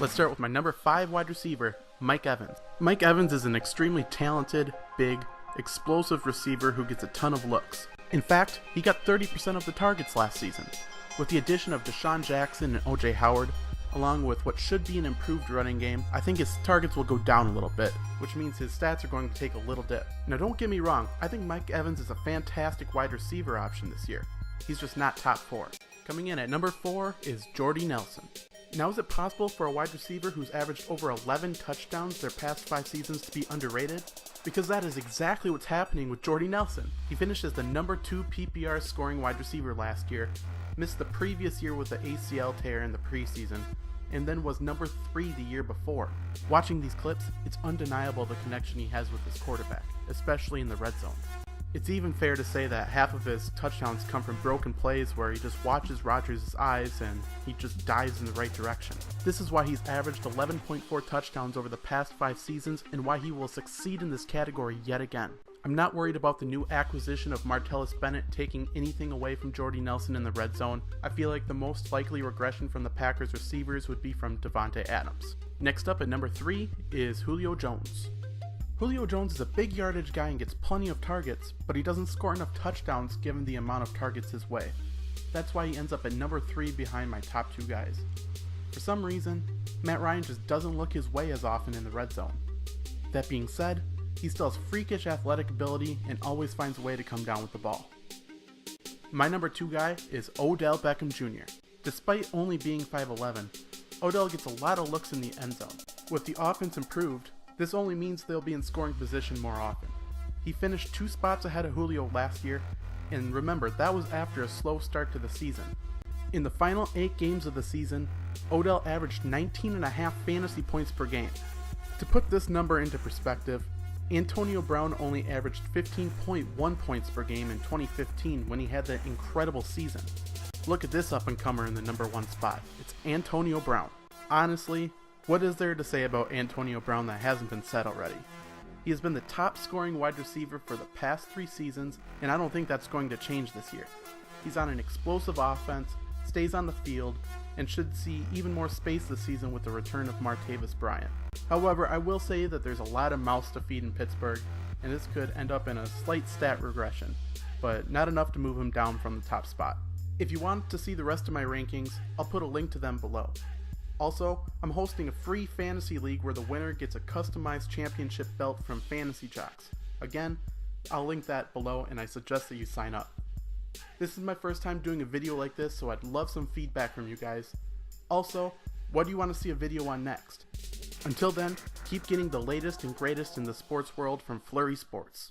Let's start with my number 5 wide receiver, Mike Evans. Mike Evans is an extremely talented, big, explosive receiver who gets a ton of looks. In fact, he got 30% of the targets last season. With the addition of Deshaun Jackson and OJ Howard, along with what should be an improved running game, I think his targets will go down a little bit, which means his stats are going to take a little dip. Now don't get me wrong, I think Mike Evans is a fantastic wide receiver option this year. He's just not top 4. Coming in at number 4 is Jordy Nelson. Now is it possible for a wide receiver who's averaged over 11 touchdowns their past 5 seasons to be underrated? Because that is exactly what's happening with Jordy Nelson. He finished as the number 2 PPR scoring wide receiver last year, missed the previous year with the ACL tear in the preseason, and then was number 3 the year before. Watching these clips, it's undeniable the connection he has with his quarterback, especially in the red zone. It's even fair to say that half of his touchdowns come from broken plays where he just watches Rodgers' eyes and he just dives in the right direction. This is why he's averaged 11.4 touchdowns over the past 5 seasons and why he will succeed in this category yet again. I'm not worried about the new acquisition of Martellus Bennett taking anything away from Jordy Nelson in the red zone. I feel like the most likely regression from the Packers receivers would be from Devontae Adams. Next up at number 3 is Julio Jones. Julio Jones is a big yardage guy and gets plenty of targets, but he doesn't score enough touchdowns given the amount of targets his way. That's why he ends up at number 3 behind my top 2 guys. For some reason, Matt Ryan just doesn't look his way as often in the red zone. That being said, he still has freakish athletic ability and always finds a way to come down with the ball. My number 2 guy is Odell Beckham Jr. Despite only being 5'11", Odell gets a lot of looks in the end zone. With the offense improved, this only means they'll be in scoring position more often. He finished 2 spots ahead of Julio last year, and remember, that was after a slow start to the season. In the final 8 games of the season, Odell averaged 19.5 fantasy points per game. To put this number into perspective, Antonio Brown only averaged 15.1 points per game in 2015 when he had that incredible season. Look at this up-and-comer in the number 1 spot. It's Antonio Brown. Honestly, what is there to say about Antonio Brown that hasn't been said already? He has been the top scoring wide receiver for the past 3 seasons, and I don't think that's going to change this year. He's on an explosive offense, stays on the field, and should see even more space this season with the return of Martavis Bryant. However, I will say that there's a lot of mouths to feed in Pittsburgh, and this could end up in a slight stat regression, but not enough to move him down from the top spot. If you want to see the rest of my rankings, I'll put a link to them below. Also, I'm hosting a free fantasy league where the winner gets a customized championship belt from Fantasy Jocks. Again, I'll link that below and I suggest that you sign up. This is my first time doing a video like this, so I'd love some feedback from you guys. Also, what do you want to see a video on next? Until then, keep getting the latest and greatest in the sports world from FlurrySports.